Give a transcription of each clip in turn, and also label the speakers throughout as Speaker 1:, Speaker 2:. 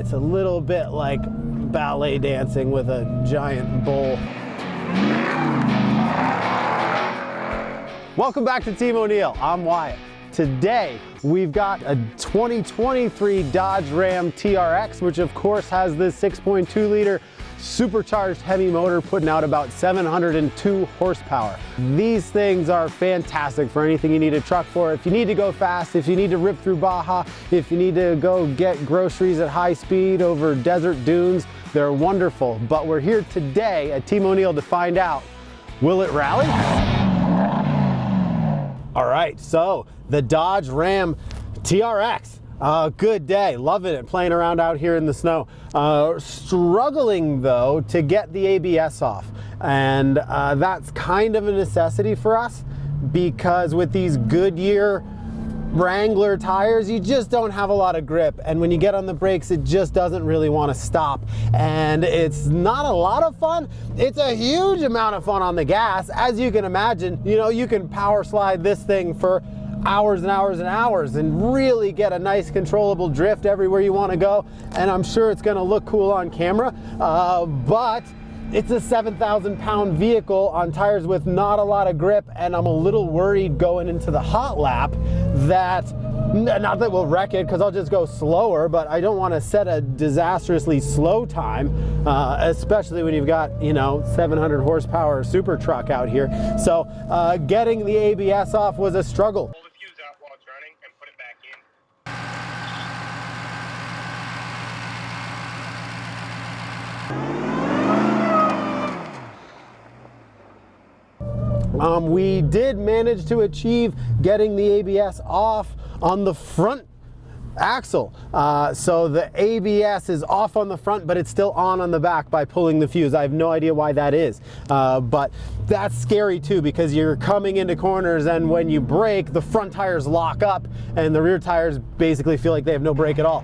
Speaker 1: it's a little bit like ballet dancing with a giant bowl. Welcome back to Team O'Neill. I'm Wyatt. Today, we've got a 2023 Dodge Ram TRX, which of course has this 6.2 liter supercharged heavy motor putting out about 702 horsepower. These things are fantastic for anything you need a truck for. If you need to go fast, if you need to rip through Baja, if you need to go get groceries at high speed over desert dunes, they're wonderful. But we're here today at Team O'Neill to find out, will it rally? All right, so the Dodge Ram TRX. Good day, loving it, playing around out here in the snow. Struggling though to get the ABS off, and that's kind of a necessity for us because with these Goodyear Wrangler tires, you just don't have a lot of grip, and when you get on the brakes, it just doesn't really want to stop, and it's not a lot of fun. It's a huge amount of fun on the gas, as you can imagine. You know, you can power slide this thing for hours and hours and hours and really get a nice controllable drift everywhere you want to go, and I'm sure it's going to look cool on camera, but it's a 7,000 pound vehicle on tires with not a lot of grip, and I'm a little worried going into the hot lap that, not that we'll wreck it because I'll just go slower, but I don't want to set a disastrously slow time, especially when you've got, you know, 700 horsepower super truck out here. So getting the ABS off was a struggle.
Speaker 2: Pull the fuse out while it's running and put it back in.
Speaker 1: We did manage to achieve getting the ABS off on the front axle. So the ABS is off on the front, but it's still on the back by pulling the fuse. I have no idea why that is, but that's scary too, because you're coming into corners, and when you brake, the front tires lock up and the rear tires basically feel like they have no brake at all.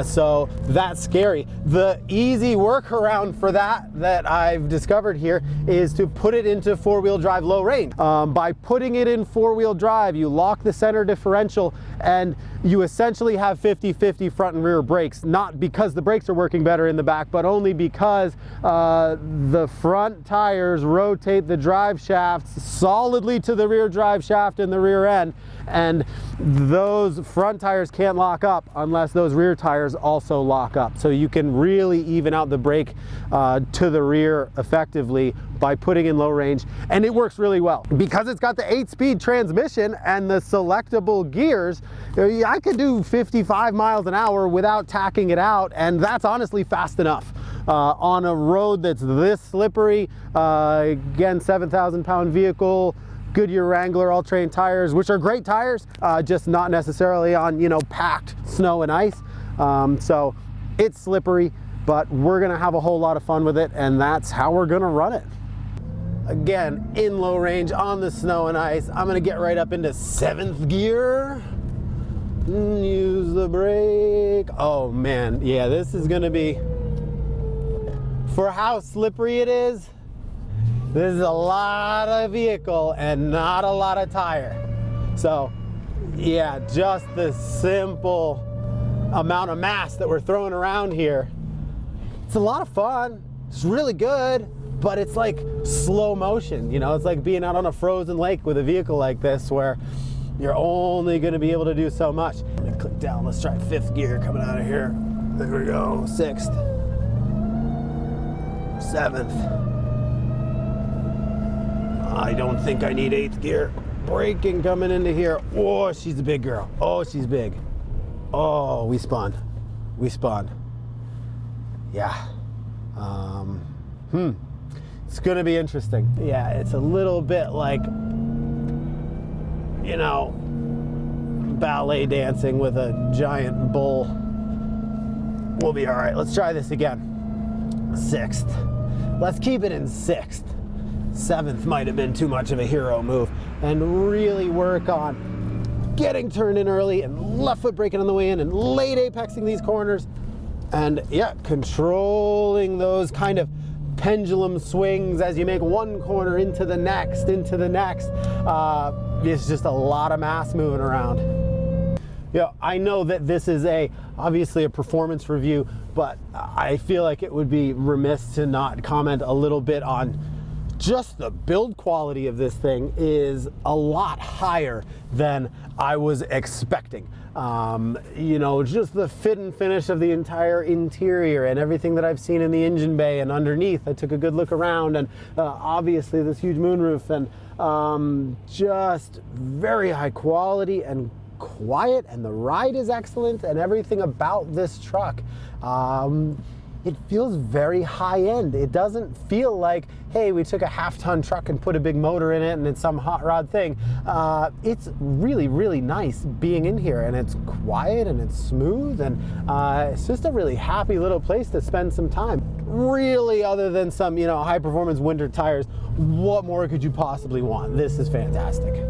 Speaker 1: So that's scary. The easy workaround for that I've discovered here is to put it into four-wheel drive low range. By putting it in four-wheel drive, you lock the center differential and you essentially have 50-50 front and rear brakes, not because the brakes are working better in the back, but only because the front tires rotate the drive shafts solidly to the rear drive shaft and the rear end, and those front tires can't lock up unless those rear tires also lock up. So you can really even out the brake to the rear effectively by putting in low range, and it works really well. Because it's got the 8-speed transmission and the selectable gears, I could do 55 miles an hour without tacking it out, and that's honestly fast enough. On a road that's this slippery, again, 7,000 pound vehicle, Goodyear Wrangler all-terrain tires, which are great tires, just not necessarily on, you know, packed snow and ice. So it's slippery, but we're gonna have a whole lot of fun with it, and that's how we're gonna run it. Again, in low range on the snow and ice, I'm gonna get right up into 7th gear. Use the brake. Oh man, yeah, this is gonna be, for how slippery it is, this is a lot of vehicle and not a lot of tire. So yeah, just the simple amount of mass that we're throwing around here, it's a lot of fun. It's really good, but it's like slow motion, you know? It's like being out on a frozen lake with a vehicle like this where you're only gonna be able to do so much. Let me click down, let's try 5th gear coming out of here. There we go, 6th, 7th. I don't think I need 8th gear. Braking coming into here. Oh, she's a big girl. Oh, she's big. Oh, we spun. We spun. Yeah. It's gonna be interesting. Yeah, it's a little bit like, you know, ballet dancing with a giant bull. We'll be all right. Let's try this again. 6th. Let's keep it in 6th. 7th might have been too much of a hero move, and really work on getting turned in early and left foot braking on the way in and late apexing these corners, and yeah, controlling those kind of pendulum swings as you make one corner into the next, It's just a lot of mass moving around. Yeah, I know that this is a obviously a performance review, but I feel like it would be remiss to not comment a little bit on just the build quality of this thing is a lot higher than I was expecting. You know, just the fit and finish of the entire interior and everything that I've seen in the engine bay and underneath. I took a good look around, and obviously this huge moonroof, and just very high quality and quiet, and the ride is excellent, and everything about this truck, it feels very high end. It doesn't feel like, hey, we took a half-ton truck and put a big motor in it and it's some hot rod thing. It's really, really nice being in here, and it's quiet and it's smooth, and it's just a really happy little place to spend some time. Really, other than some, you know, high-performance winter tires, what more could you possibly want? This is fantastic.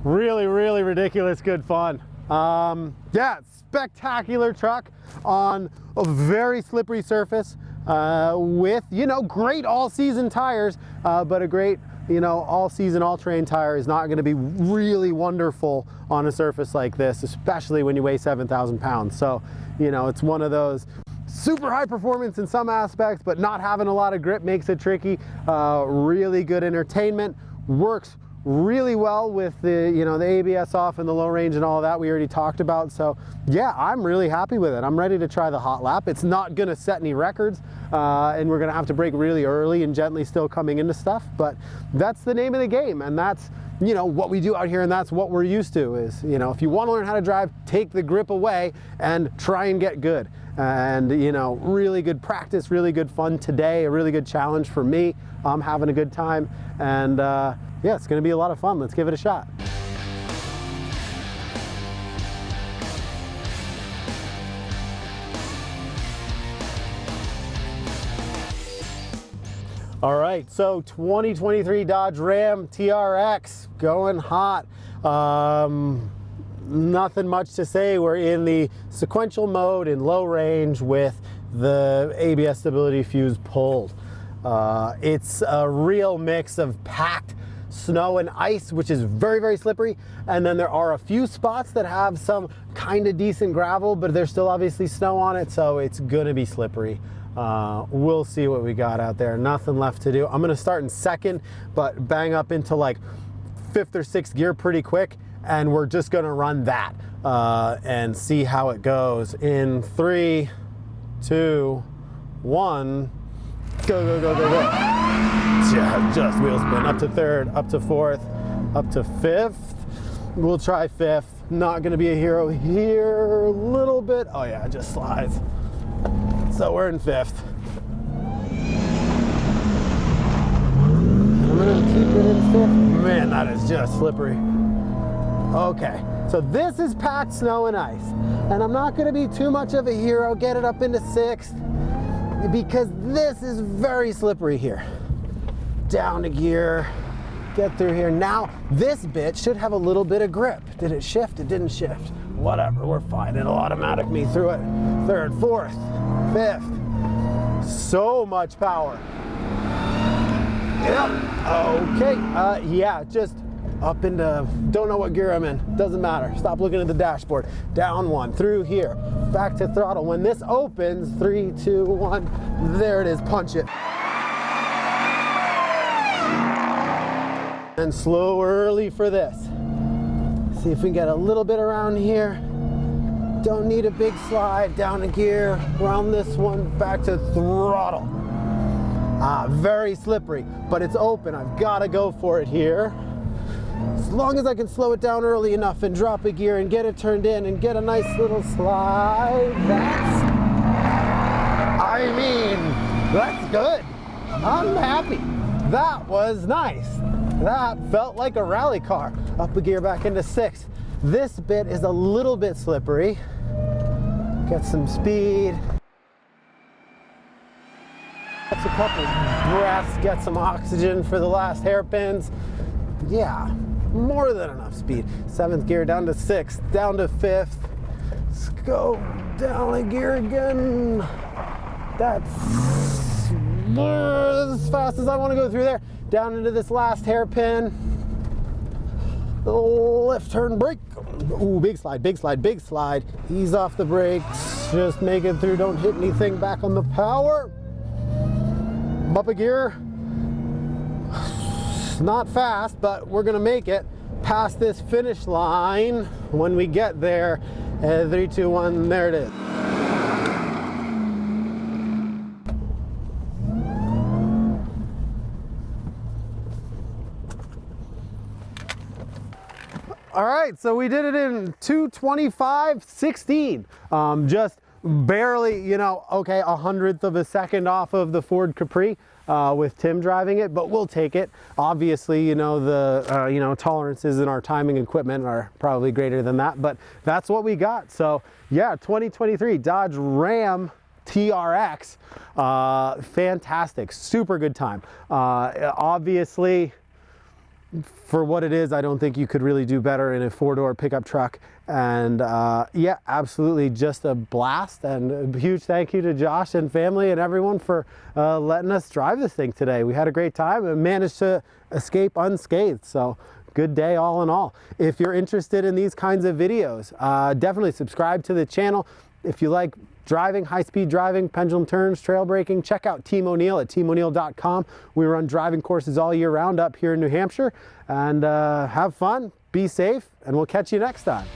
Speaker 1: Really, really ridiculous good fun. Yeah, spectacular truck on a very slippery surface with, you know, great all-season tires, but a great, you know, all-season, all-terrain tire is not going to be really wonderful on a surface like this, especially when you weigh 7,000 pounds. So, you know, it's one of those super high performance in some aspects, but not having a lot of grip makes it tricky. Really good entertainment, works really well with the, you know, the ABS off and the low range and all of that we already talked about. So yeah, I'm really happy with it. I'm ready to try the hot lap. It's not gonna set any records, and we're gonna have to brake really early and gently still coming into stuff, but that's the name of the game, and that's, you know, what we do out here, and that's what we're used to is, you know, if you want to learn how to drive, take the grip away and try and get good. And, you know, really good practice, really good fun today, a really good challenge for me. I'm having a good time, and yeah, it's gonna be a lot of fun. Let's give it a shot. All right, so 2023 Dodge Ram TRX going hot. Nothing much to say. We're in the sequential mode in low range with the ABS stability fuse pulled. It's a real mix of packed snow and ice, which is very, very slippery, and then there are a few spots that have some kind of decent gravel, but there's still obviously snow on it, so it's gonna be slippery. We'll see what we got out there. Nothing left to do. I'm gonna start in second, but bang up into like 5th or 6th gear pretty quick, and we're just gonna run that and see how it goes in 3, 2, 1, go, go, go, go, go. Yeah, just wheel spin up to 3rd, up to 4th, up to 5th. We'll try 5th. Not gonna be a hero here. A little bit. Oh yeah, it just slides. So we're in 5th. I'm gonna keep it in 5th. Man, that is just slippery. Okay, so this is packed snow and ice, and I'm not gonna be too much of a hero. Get it up into 6th because this is very slippery here. Down to gear, get through here. Now, this bit should have a little bit of grip. Did it shift? It didn't shift. Whatever, we're fine. It'll automatic me through it. 3rd, 4th, 5th. So much power. Yep, okay. Yeah, just up into, don't know what gear I'm in. Doesn't matter. Stop looking at the dashboard. Down 1, through here, back to throttle. When this opens, 3, 2, 1, there it is, punch it. And slow early for this. See if we can get a little bit around here. Don't need a big slide, down a gear, around this one, back to throttle. Very slippery, but it's open. I've gotta go for it here. As long as I can slow it down early enough and drop a gear and get it turned in and get a nice little slide, that's good. I'm happy. That was nice. That felt like a rally car. Up a gear back into 6th. This bit is a little bit slippery. Get some speed. That's a couple breaths, get some oxygen for the last hairpins. Yeah, more than enough speed. 7th gear down to 6th, down to 5th. Let's go down a gear again. That's as fast as I want to go through there. Down into this last hairpin. Left turn brake. Ooh, big slide, big slide, big slide. Ease off the brakes. Just make it through. Don't hit anything. Back on the power. Bump a gear. Not fast, but we're gonna make it past this finish line when we get there. 3, 2, 1, there it is. All right, so we did it in 2:25:16. Just barely, you know, okay, 100th of a second off of the Ford Capri with Tim driving it, but we'll take it. Obviously, you know, the tolerances in our timing equipment are probably greater than that, but that's what we got. So yeah, 2023 Dodge Ram TRX, fantastic, super good time. Obviously, for what it is, I don't think you could really do better in a 4-door pickup truck. And yeah, absolutely just a blast. And a huge thank you to Josh and family and everyone for letting us drive this thing today. We had a great time and managed to escape unscathed. So good day all in all. If you're interested in these kinds of videos, definitely subscribe to the channel. If you like driving, high-speed driving, pendulum turns, trail braking, check out Team O'Neill at teamo'neill.com. We run driving courses all year round up here in New Hampshire. And have fun, be safe, and we'll catch you next time.